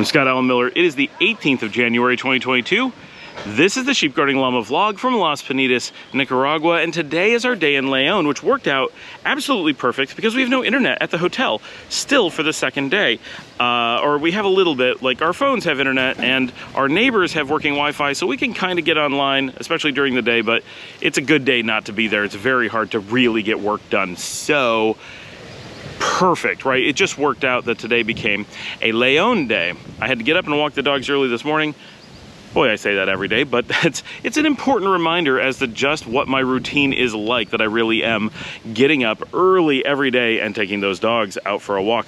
I'm Scott Allen Miller. It is the 18th of January 2022. This is the Sheep Guarding Llama vlog from Las Peñitas, Nicaragua, and today is our day in León, which worked out absolutely perfect because we have no internet at the hotel still for the second day. Or we have a little bit, like our phones have internet and our neighbors have working Wi-Fi, so we can kind of get online, especially during the day, but it's a good day not to be there. It's very hard to really get work done. So perfect, right? It just worked out that today became a León day. I had to get up and walk the dogs early this morning. Boy, I say that every day, but it's an important reminder as to just what my routine is like, that I really am getting up early every day and taking those dogs out for a walk.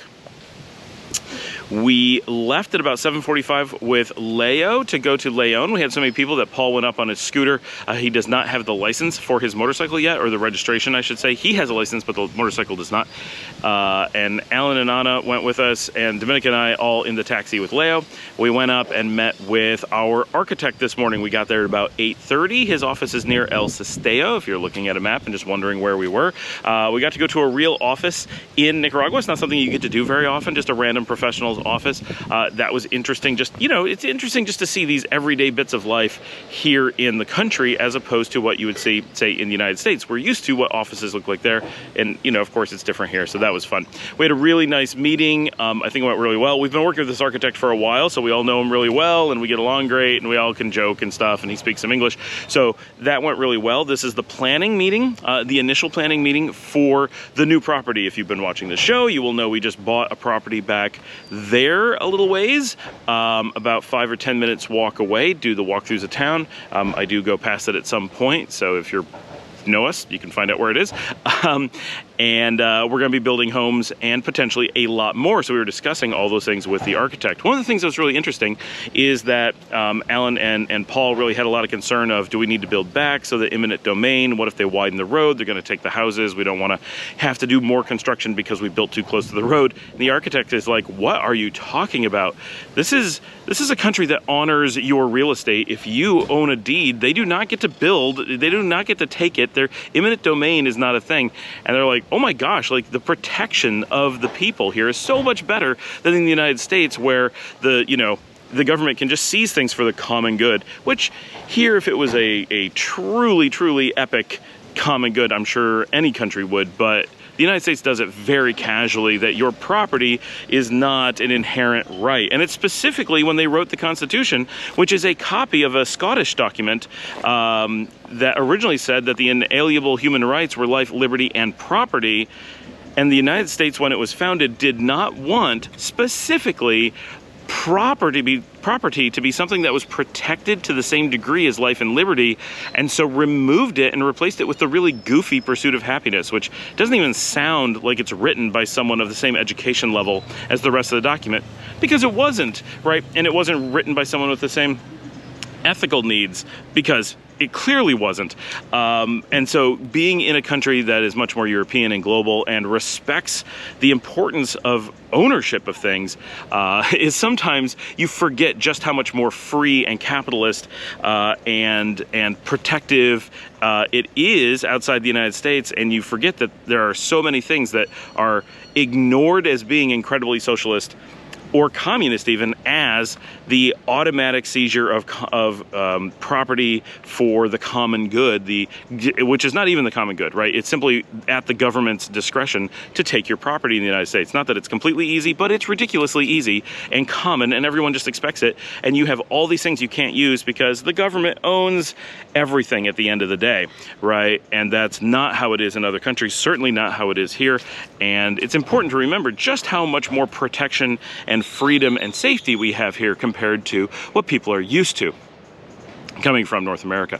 We left at about 7:45 with Leo to go to León. We had so many people that Paul went up on his scooter. He does not have the license for his motorcycle yet, or the registration, I should say. He has a license, but the motorcycle does not. And Alan and Anna went with us, and Dominica and I all in the taxi with Leo. We went up and met with our architect this morning. We got there at about 8:30. His office is near El Cesteo, if you're looking at a map and just wondering where we were. We got to go to a real office in Nicaragua. It's not something you get to do very often, just a random professional's office. That was interesting. Just, you know, it's interesting just to see these everyday bits of life here in the country as opposed to what you would see, say, in the United States. We're used to what offices look like there, and, you know, of course it's different here, so that was fun. We had a really nice meeting. I think it went really well. We've been working with this architect for a while, so we all know him really well, and we get along great, and we all can joke and stuff, and he speaks some English, so that went really well. This is the planning meeting, the initial planning meeting for the new property. If you've been watching the show, you will know we just bought a property back there a little ways, about 5 or 10 minutes walk away. Do the walkthroughs of town. I do go past it at some point, so if you know us, you can find out where it is. And we're going to be building homes and potentially a lot more. So we were discussing all those things with the architect. One of the things that was really interesting is that Alan and Paul really had a lot of concern of, do we need to build back? So the eminent domain, what if they widen the road? They're going to take the houses. We don't want to have to do more construction because we built too close to the road. And the architect is like, what are you talking about? This is a country that honors your real estate. If you own a deed, they do not get to build. They do not get to take it. Their eminent domain is not a thing. And they're like, oh my gosh, like the protection of the people here is so much better than in the United States, where the government can just seize things for the common good, which here, if it was a truly epic common good, I'm sure any country would, but the United States does it very casually, that your property is not an inherent right. And it's specifically when they wrote the Constitution, which is a copy of a Scottish document that originally said that the inalienable human rights were life, liberty, and property. And the United States, when it was founded, did not want specifically property to be something that was protected to the same degree as life and liberty, and so removed it and replaced it with the really goofy pursuit of happiness, which doesn't even sound like it's written by someone of the same education level as the rest of the document, because it wasn't, right? And it wasn't written by someone with the same ethical needs, because it clearly wasn't. And so being in a country that is much more European and global and respects the importance of ownership of things is sometimes you forget just how much more free and capitalist and protective it is outside the United States, and you forget that there are so many things that are ignored as being incredibly socialist or communist, even, as the automatic seizure of property for the common good, which is not even the common good, right? It's simply at the government's discretion to take your property in the United States. Not that it's completely easy, but it's ridiculously easy and common, and everyone just expects it. And you have all these things you can't use because the government owns everything at the end of the day, right? And that's not how it is in other countries, certainly not how it is here. And it's important to remember just how much more protection and freedom and safety we have here compared to what people are used to coming from North America.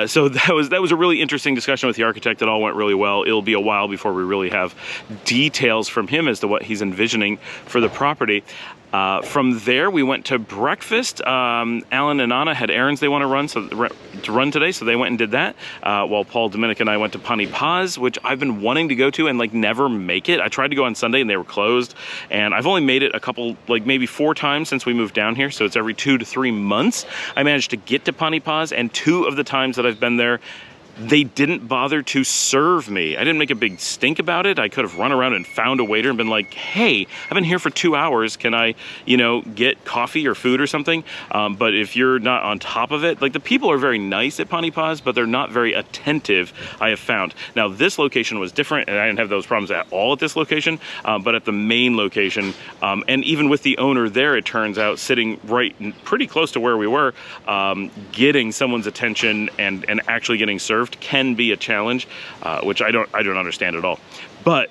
So that was a really interesting discussion with the architect. It all went really well. It'll be a while before we really have details from him as to what he's envisioning for the property. From there, we went to breakfast. Alan and Anna had errands they want to run today, so they went and did that. While Paul, Dominica, and I went to Pan y Paz, which I've been wanting to go to and like never make it. I tried to go on Sunday and they were closed, and I've only made it a couple, like maybe 4 times since we moved down here, so it's every 2 to 3 months. I managed to get to Pan y Paz, and 2 of the times that I've been there, They didn't bother to serve me. I didn't make a big stink about it. I could have run around and found a waiter and been like, hey, I've been here for 2 hours. Can I, get coffee or food or something? But if you're not on top of it, like, the people are very nice at Pan y Paz, but they're not very attentive, I have found. Now, this location was different, and I didn't have those problems at all at this location, but at the main location, and even with the owner there, it turns out, sitting right pretty close to where we were, getting someone's attention and actually getting served can be a challenge, which I don't understand at all. But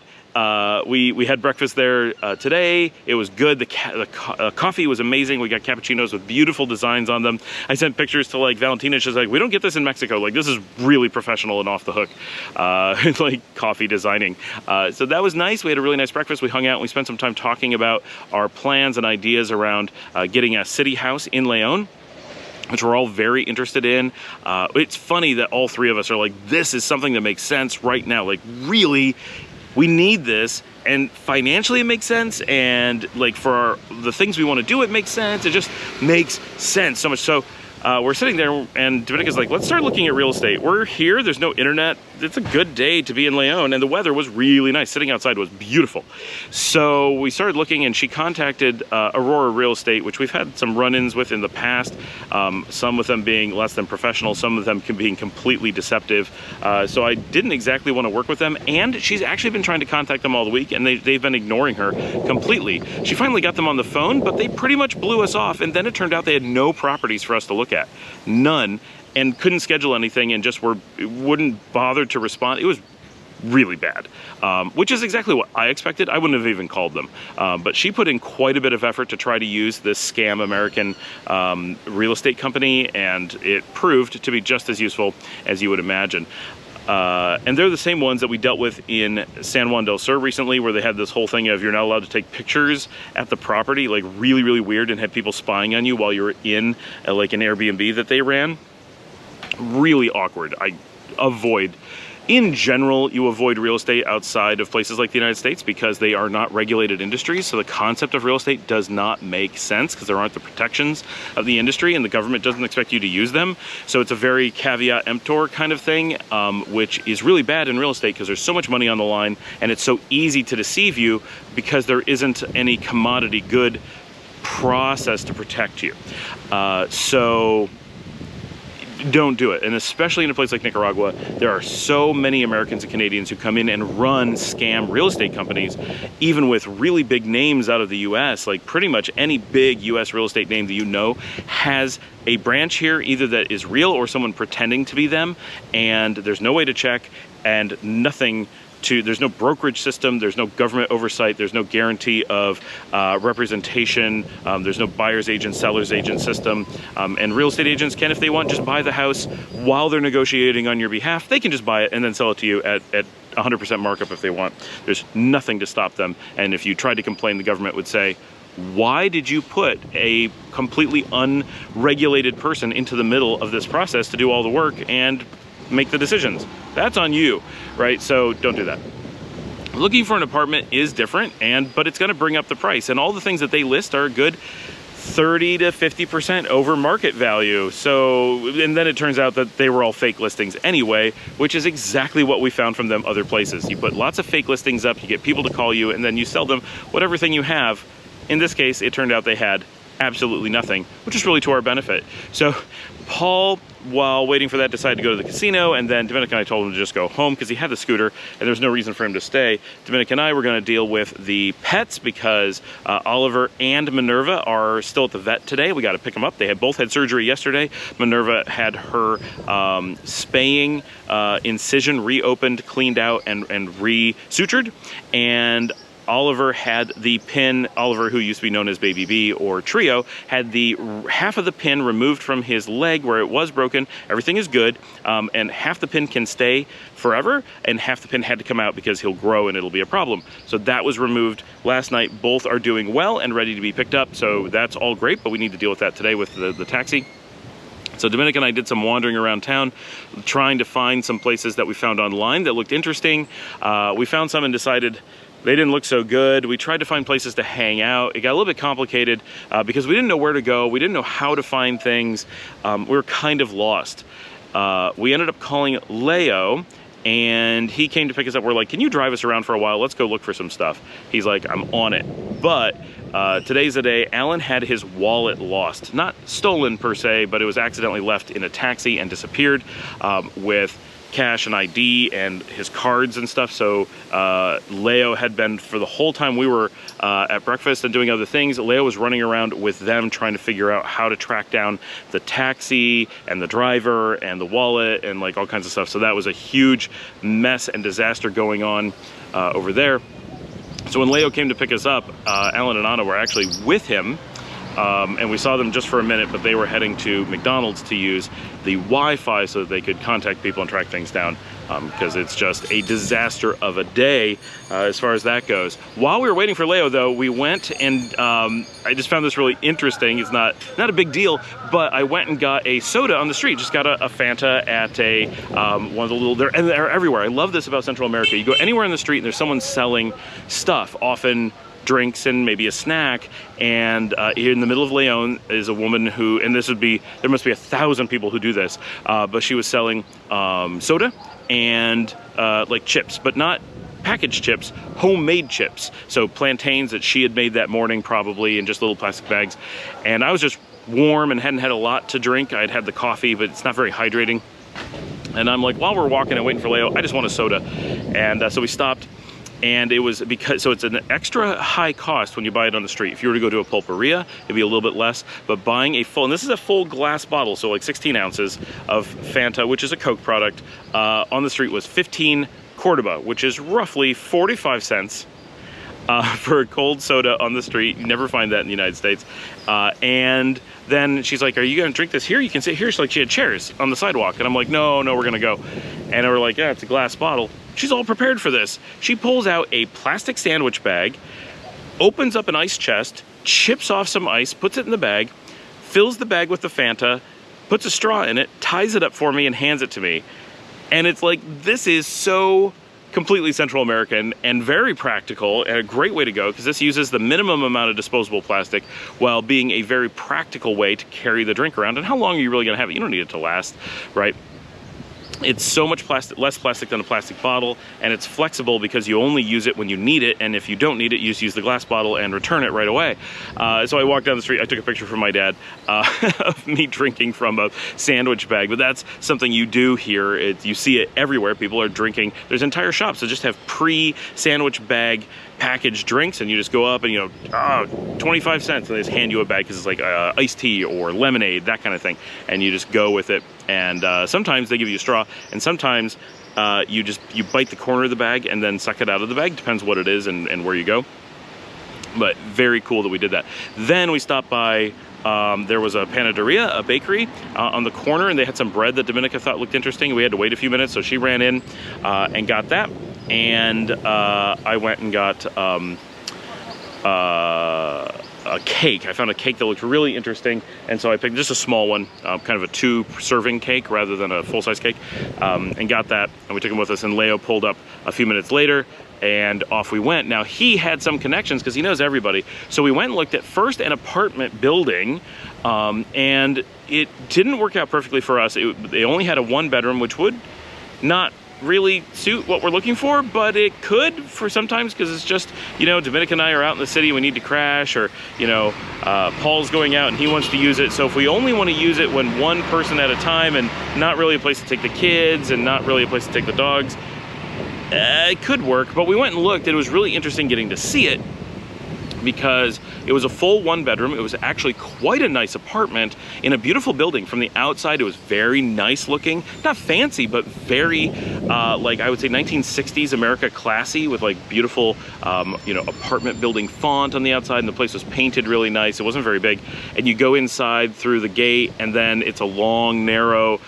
we had breakfast there today. It was good. The coffee was amazing. We got cappuccinos with beautiful designs on them. I sent pictures to like Valentina. She's like, we don't get this in Mexico. Like, this is really professional and off the hook, like coffee designing. So that was nice. We had a really nice breakfast. We hung out and we spent some time talking about our plans and ideas around getting a city house in León, which we're all very interested in. It's funny that all three of us are like, this is something that makes sense right now. Like, really, we need this, and financially it makes sense, and like for the things we want to do, it makes sense. It just makes sense so much. So we're sitting there, and Dominica's like, let's start looking at real estate. We're here, there's no internet. It's a good day to be in León, and the weather was really nice. Sitting outside was beautiful. So we started looking, and she contacted Aurora Real Estate, which we've had some run-ins with in the past, some of them being less than professional, some of them being completely deceptive. So I didn't exactly want to work with them, and she's actually been trying to contact them all the week, and they've been ignoring her completely. She finally got them on the phone, but they pretty much blew us off, and then it turned out they had no properties for us to look at. None. And couldn't schedule anything, and just wouldn't bother to respond. It was really bad, which is exactly what I expected. I wouldn't have even called them. But she put in quite a bit of effort to try to use this scam American real estate company, and it proved to be just as useful as you would imagine. And they're the same ones that we dealt with in San Juan del Sur recently, where they had this whole thing of you're not allowed to take pictures at the property, like really, really weird, and had people spying on you while you were in like an Airbnb that they ran. Really awkward. In general, you avoid real estate outside of places like the United States because they are not regulated industries. So the concept of real estate does not make sense because there aren't the protections of the industry, and the government doesn't expect you to use them. So it's a very caveat emptor kind of thing, which is really bad in real estate because there's so much money on the line, and it's so easy to deceive you because there isn't any commodity good process to protect you. So don't do it. And especially in a place like Nicaragua, there are so many Americans and Canadians who come in and run scam real estate companies, even with really big names out of the US. Like pretty much any big US real estate name that you know has a branch here, either that is real or someone pretending to be them, and there's no way to check, and there's no brokerage system, there's no government oversight, there's no guarantee of representation, there's no buyer's agent, seller's agent system, and real estate agents can, if they want, just buy the house while they're negotiating on your behalf. They can just buy it and then sell it to you at 100% markup if they want. There's nothing to stop them, and if you tried to complain, the government would say, why did you put a completely unregulated person into the middle of this process to do all the work and make the decisions? That's on you, right? So don't do that. Looking for an apartment is different, but it's going to bring up the price, and all the things that they list are a good 30 to 50% over market value. So, and then it turns out that they were all fake listings anyway, which is exactly what we found from them other places. You put lots of fake listings up, you get people to call you, and then you sell them whatever thing you have. In this case, it turned out they had absolutely nothing, which is really to our benefit. So Paul, while waiting for that, decided to go to the casino, and then Dominic and I told him to just go home because he had the scooter and there was no reason for him to stay. Dominic and I were going to deal with the pets because Oliver and Minerva are still at the vet today. We got to pick them up. They had both had surgery yesterday. Minerva had her spaying incision reopened, cleaned out, and re-sutured, and Oliver had the pin, Oliver, who used to be known as Baby B or Trio, had the half of the pin removed from his leg where it was broken. Everything is good, and half the pin can stay forever, and half the pin had to come out because he'll grow and it'll be a problem. So that was removed last night. Both are doing well and ready to be picked up, so that's all great, but we need to deal with that today with the taxi. So Dominic and I did some wandering around town, trying to find some places that we found online that looked interesting. We found some and decided they didn't look so good. We tried to find places to hang out. It got a little bit complicated because we didn't know where to go. We didn't know how to find things. We were kind of lost. we ended up calling Leo, and he came to pick us up. We're like, can you drive us around for a while? Let's go look for some stuff. He's like, I'm on it. But today's the day. Alan had his wallet lost. Not stolen per se, but it was accidentally left in a taxi and disappeared with cash and ID and his cards and stuff. So Leo had been, for the whole time we were at breakfast and doing other things, Leo was running around with them trying to figure out how to track down the taxi and the driver and the wallet and like all kinds of stuff. So that was a huge mess and disaster going on over there. So when Leo came to pick us up, Alan and Anna were actually with him. And we saw them just for a minute, but they were heading to McDonald's to use the Wi-Fi so that they could contact people and track things down, because it's just a disaster of a day as far as that goes. While we were waiting for Leo, though, we went and I just found this really interesting. It's not a big deal, but I went and got a soda on the street. Just got a Fanta at a one of the little, they're everywhere. I love this about Central America. You go anywhere in the street and there's someone selling stuff, often drinks and maybe a snack, and here in the middle of Leon is a woman who, and this would be, there must be 1,000 people who do this, but she was selling soda and like chips, but not packaged chips, homemade chips. So plantains that she had made that morning probably in just little plastic bags. And I was just warm and hadn't had a lot to drink. I'd had the coffee, but it's not very hydrating. And I'm like, while we're walking and waiting for Leo, I just want a soda. And so we stopped. And it was because, so it's an extra high cost when you buy it on the street. If you were to go to a pulperia, it'd be a little bit less, but buying a full, and this is a full glass bottle, so like 16 ounces of Fanta, which is a Coke product, on the street was 15 Cordoba, which is roughly 45 cents for a cold soda on the street. You never find that in the United States. And then she's like, are you gonna drink this here? You can sit here. She's like, she had chairs on the sidewalk. And I'm like, no, we're gonna go. And we're like, yeah, it's a glass bottle. She's all prepared for this. She pulls out a plastic sandwich bag, opens up an ice chest, chips off some ice, puts it in the bag, fills the bag with the Fanta, puts a straw in it, ties it up for me, and hands it to me. And it's like, this is so completely Central American and very practical and a great way to go, because this uses the minimum amount of disposable plastic while being a very practical way to carry the drink around. And how long are you really gonna have it? You don't need it to last, right? It's so much less plastic than a plastic bottle, and it's flexible because you only use it when you need it, and if you don't need it, you just use the glass bottle and return it right away. So I walked down the street, I took a picture from my dad of me drinking from a sandwich bag, but that's something you do here. You see it everywhere. People are drinking. There's entire shops that just have pre-sandwich bag packaged drinks, and you just go up and, you know, 25 cents, and they just hand you a bag because it's like iced tea or lemonade, that kind of thing, and you just go with it. And sometimes they give you a straw, and sometimes you bite the corner of the bag and then suck it out of the bag. Depends what it is and where you go. But very cool that we did that. Then we stopped by, there was a panaderia, a bakery on the corner, and they had some bread that Dominica thought looked interesting. We had to wait a few minutes, so she ran in and got that. And I went and got a cake. I found a cake that looked really interesting, and so I picked just a small one, kind of a 2-serving cake rather than a full-size cake, and got that, and we took him with us, and Leo pulled up a few minutes later, and off we went. Now, he had some connections because he knows everybody, so we went and looked at first an apartment building, and it didn't work out perfectly for us. They only had a 1-bedroom, which would not really suit what we're looking for, but it could for sometimes, because it's just, you know, Dominica and I are out in the city, we need to crash, or, you know, Paul's going out and he wants to use it. So if we only want to use it when one person at a time and not really a place to take the kids and not really a place to take the dogs, it could work. But we went and looked, and it was really interesting getting to see it, because it was a full 1-bedroom. It was actually quite a nice apartment in a beautiful building. From the outside, it was very nice looking. Not fancy, but very, like I would say 1960s America classy, with like beautiful, you know, apartment building font on the outside, and the place was painted really nice. It wasn't very big. And you go inside through the gate, and then it's a long, narrow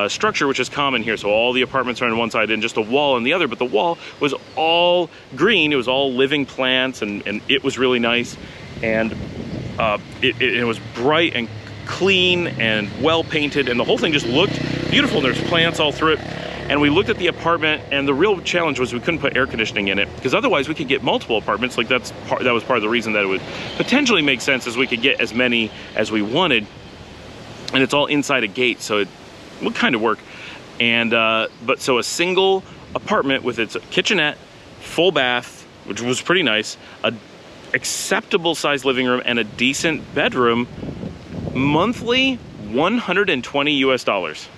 structure, which is common here. So all the apartments are on one side and just a wall on the other, but the wall was all green. It was all living plants, and it was really nice. And it was bright and clean and well painted, and the whole thing just looked beautiful. And there's plants all through it. And we looked at the apartment, and the real challenge was we couldn't put air conditioning in it, because otherwise we could get multiple apartments. Like that was part of the reason that it would potentially make sense, as we could get as many as we wanted. And it's all inside a gate, so it would kind of work. And but so a single apartment with its kitchenette, full bath, which was pretty nice, a acceptable sized living room, and a decent bedroom, monthly $120 US.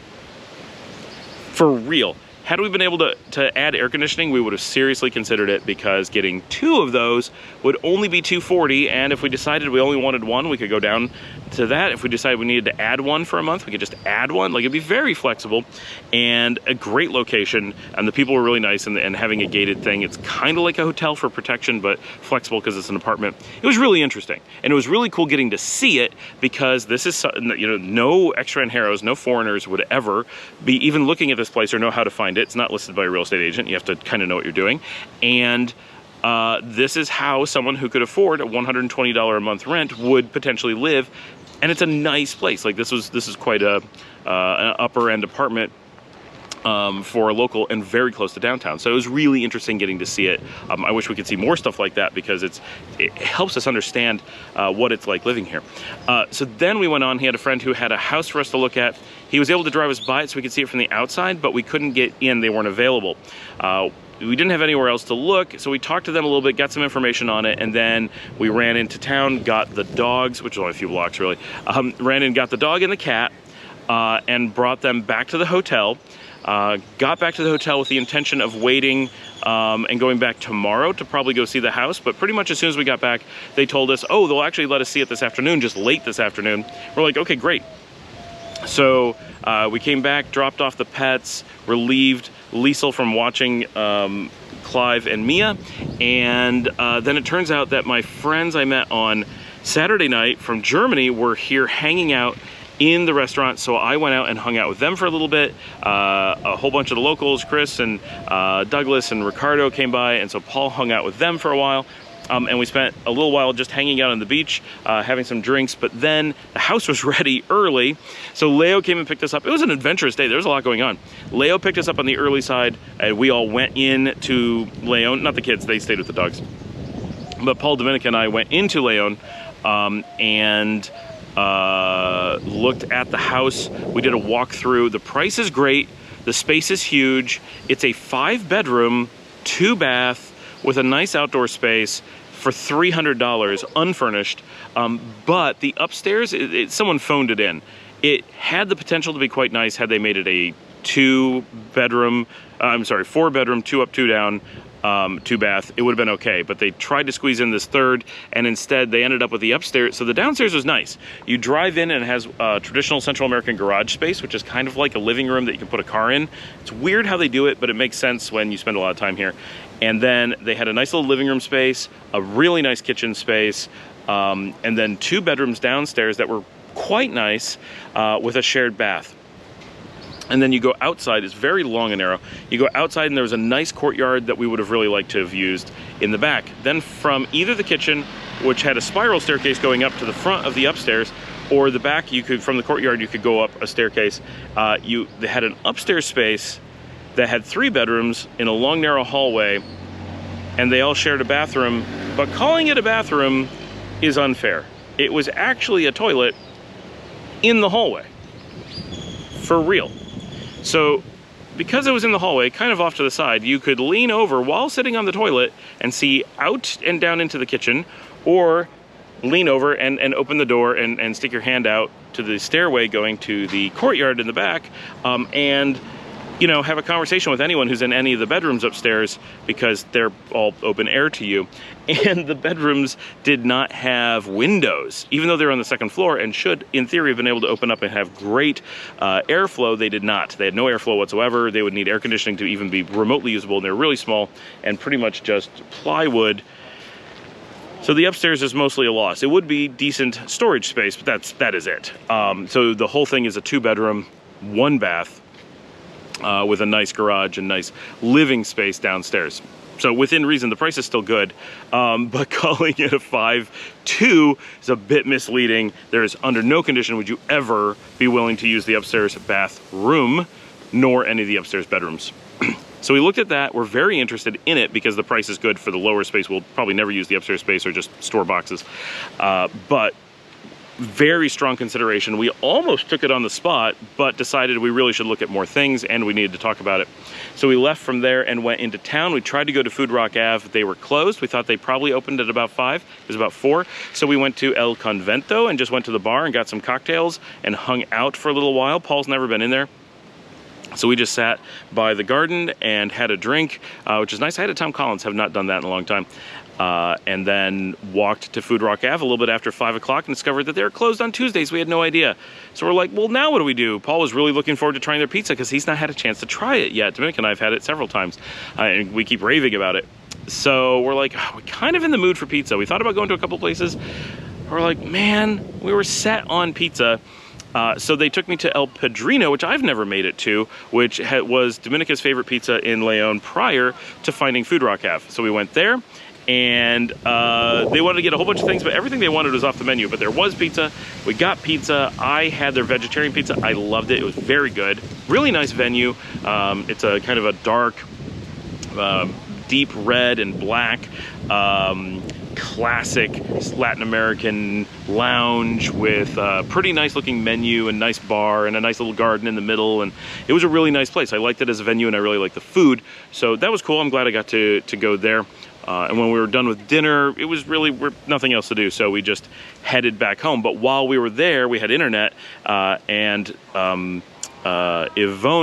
For real. Had we been able to add air conditioning, we would have seriously considered it, because getting 2 of those would only be $240, and if we decided we only wanted 1, we could go down to that. If we decided we needed to add 1 for a month, we could just add 1. Like, it'd be very flexible, and a great location, and the people were really nice, and having a gated thing. It's kind of like a hotel for protection, but flexible because it's an apartment. It was really interesting, and it was really cool getting to see it, because this is, you know, no extranjeros, no foreigners would ever be even looking at this place or know how to find it. It's not listed by a real estate agent. You have to kind of know what you're doing. And this is how someone who could afford a $120 a month rent would potentially live. And it's a nice place. Like, this is quite an upper end apartment for a local, and very close to downtown. So it was really interesting getting to see it. I wish we could see more stuff like that, because it helps us understand what it's like living here. So then we went on. He had a friend who had a house for us to look at. He was able to drive us by it so we could see it from the outside, but we couldn't get in. They weren't available. We didn't have anywhere else to look, so we talked to them a little bit, got some information on it, and then we ran into town, got the dogs, which is only a few blocks really, ran in, got the dog and the cat, and brought them back to the hotel. Got back to the hotel with the intention of waiting and going back tomorrow to probably go see the house, but pretty much as soon as we got back, they told us, oh, they'll actually let us see it this afternoon, just late this afternoon. We're like, okay, great. So we came back, dropped off the pets, relieved Liesel from watching Clive and Mia, and then it turns out that my friends I met on Saturday night from Germany were here hanging out in the restaurant, so I went out and hung out with them for a little bit. A whole bunch of the locals, Chris and Douglas and Ricardo, came by, and so Paul hung out with them for a while. And we spent a little while just hanging out on the beach, having some drinks, but then the house was ready early. So Leo came and picked us up. It was an adventurous day. There was a lot going on. Leo picked us up on the early side, and we all went in to Leon. Not the kids, they stayed with the dogs. But Paul, Dominica, and I went into Leon and looked at the house. We did a walkthrough. The price is great. The space is huge. It's a 5-bedroom, 2-bath with a nice outdoor space for $300 unfurnished. But the upstairs, someone phoned it in. It had the potential to be quite nice had they made it a 4-bedroom, 2 up, 2 down, 2-bath. It would have been okay, but they tried to squeeze in this 3rd, and instead they ended up with the upstairs. So the downstairs was nice. You drive in and it has traditional Central American garage space, which is kind of like a living room that you can put a car in. It's weird how they do it, but it makes sense when you spend a lot of time here. And then they had a nice little living room space, a really nice kitchen space, and then 2 bedrooms downstairs that were quite nice with a shared bath. And then you go outside, it's very long and narrow. You go outside and there was a nice courtyard that we would have really liked to have used in the back. Then from either the kitchen, which had a spiral staircase going up to the front of the upstairs, or the back, you could, from the courtyard, you could go up a staircase. They had an upstairs space that had 3 bedrooms in a long, narrow hallway, and they all shared a bathroom, but calling it a bathroom is unfair. It was actually a toilet in the hallway, for real. So because it was in the hallway, kind of off to the side, you could lean over while sitting on the toilet and see out and down into the kitchen, or lean over and open the door and stick your hand out to the stairway going to the courtyard in the back, and you know, have a conversation with anyone who's in any of the bedrooms upstairs, because they're all open air to you. And the bedrooms did not have windows, even though they're on the 2nd floor and should, in theory, have been able to open up and have great airflow. They did not. They had no airflow whatsoever. They would need air conditioning to even be remotely usable, and they're really small and pretty much just plywood. So the upstairs is mostly a loss. It would be decent storage space, but that is it. So the whole thing is a 2-bedroom, 1-bath, with a nice garage and nice living space downstairs. So within reason, the price is still good, but calling it a 5.2 is a bit misleading. There is under no condition would you ever be willing to use the upstairs bathroom, nor any of the upstairs bedrooms. So we looked at that. We're very interested in it because the price is good for the lower space. We'll probably never use the upstairs space or just store boxes, but very strong consideration. We almost took it on the spot, but decided we really should look at more things and we needed to talk about it. So we left from there and went into town. We tried to go to Food Rock Ave. They were closed. We thought they probably opened at about 5. It was about 4. So we went to El Convento and just went to the bar and got some cocktails and hung out for a little while. Paul's never been in there. So we just sat by the garden and had a drink, which is nice. I had a Tom Collins, have not done that in a long time. And then walked to Food Rock Ave a little bit after 5 o'clock and discovered that they were closed on Tuesdays. We had no idea. So we're like, well, now what do we do? Paul was really looking forward to trying their pizza because he's not had a chance to try it yet. Dominic and I have had it several times, and we keep raving about it. So we're like, oh, we're kind of in the mood for pizza. We thought about going to a couple places. We're like, man, we were set on pizza. So they took me to El Padrino, which I've never made it to, which was Dominica's favorite pizza in Leon prior to finding Food Rock Ave. So we went there. And they wanted to get a whole bunch of things, but everything they wanted was off the menu. But there was pizza. We got pizza. I had their vegetarian pizza. I loved it. It was very good. Really nice venue. It's a kind of a dark, deep red and black, classic Latin American lounge with a pretty nice looking menu and nice bar and a nice little garden in the middle. And it was a really nice place. I liked it as a venue and I really liked the food. So that was cool. I'm glad I got to go there. And when we were done with dinner, it was really nothing else to do, so we just headed back home. But while we were there, we had internet, and Yvonne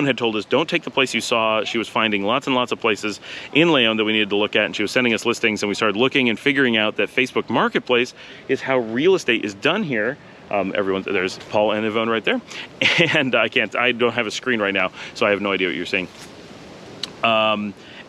had told us, don't take the place you saw. She was finding lots and lots of places in Leon that we needed to look at, and she was sending us listings, and we started looking and figuring out that Facebook Marketplace is how real estate is done here. There's Paul and Yvonne right there, and I don't have a screen right now, so I have no idea what you're seeing.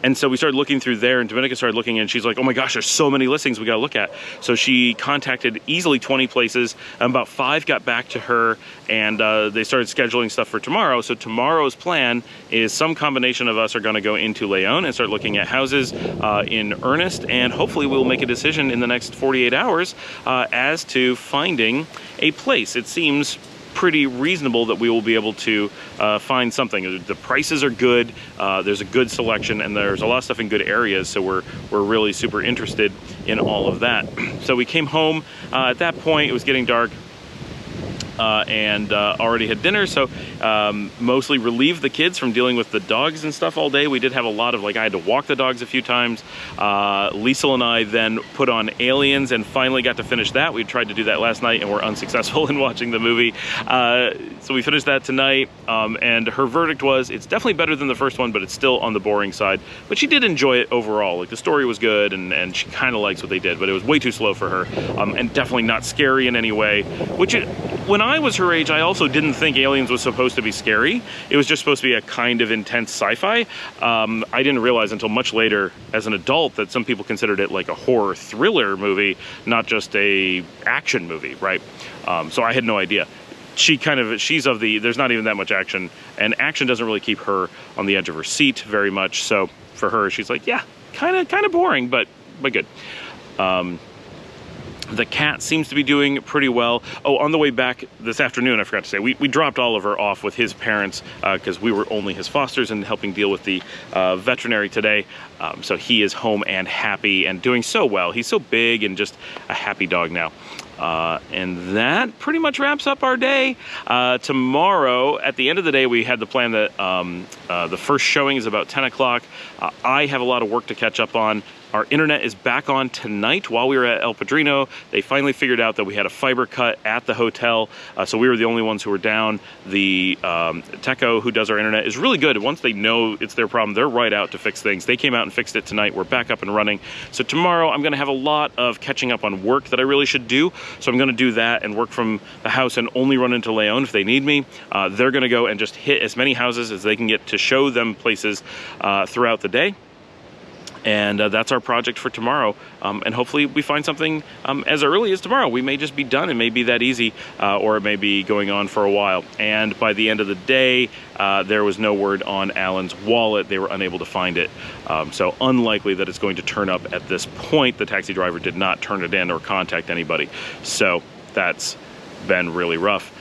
And so we started looking through there, and Dominica started looking, and she's like, oh my gosh, there's so many listings we gotta look at. So she contacted easily 20 places, and about 5 got back to her, and they started scheduling stuff for tomorrow. So tomorrow's plan is some combination of us are gonna go into Leon and start looking at houses in earnest, and hopefully we'll make a decision in the next 48 hours as to finding a place. It seems pretty reasonable that we will be able to find something. The prices are good, there's a good selection, and there's a lot of stuff in good areas, so we're really super interested in all of that. So we came home at that point. It was getting dark, and already had dinner, so mostly relieved the kids from dealing with the dogs and stuff all day. We did have a lot of, I had to walk the dogs a few times. Liesl and I then put on Aliens and finally got to finish that. We tried to do that last night and were unsuccessful in watching the movie. So we finished that tonight, and her verdict was, it's definitely better than the first one, but it's still on the boring side. But she did enjoy it overall. The story was good, and she kind of likes what they did, but it was way too slow for her, and definitely not scary in any way, when I was her age, I also didn't think Aliens was supposed to be scary. It was just supposed to be a kind of intense sci-fi. I didn't realize until much later as an adult that some people considered it like a horror thriller movie, not just a action movie, right? So I had no idea. She's of the, there's not even that much action, and action doesn't really keep her on the edge of her seat very much. So for her, she's like, yeah, kind of boring, but good. The cat seems to be doing pretty well. Oh, on the way back this afternoon, I forgot to say, we dropped Oliver off with his parents because we were only his fosters and helping deal with the veterinary today. So he is home and happy and doing so well. He's so big and just a happy dog now. And that pretty much wraps up our day. Tomorrow, at the end of the day, we had the plan that the first showing is about 10 o'clock. I have a lot of work to catch up on. Our internet is back on tonight. While we were at El Padrino, they finally figured out that we had a fiber cut at the hotel, so we were the only ones who were down. The Teco, who does our internet, is really good. Once they know it's their problem, they're right out to fix things. They came out and fixed it tonight. We're back up and running. So tomorrow, I'm gonna have a lot of catching up on work that I really should do. So I'm gonna do that and work from the house and only run into Leon if they need me. They're gonna go and just hit as many houses as they can get to show them places throughout the day. And that's our project for tomorrow. And hopefully we find something as early as tomorrow. We may just be done. It may be that easy, or it may be going on for a while. And by the end of the day, there was no word on Alan's wallet. They were unable to find it. So unlikely that it's going to turn up at this point. The taxi driver did not turn it in or contact anybody. So that's been really rough.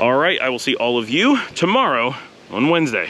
All right, I will see all of you tomorrow on Wednesday.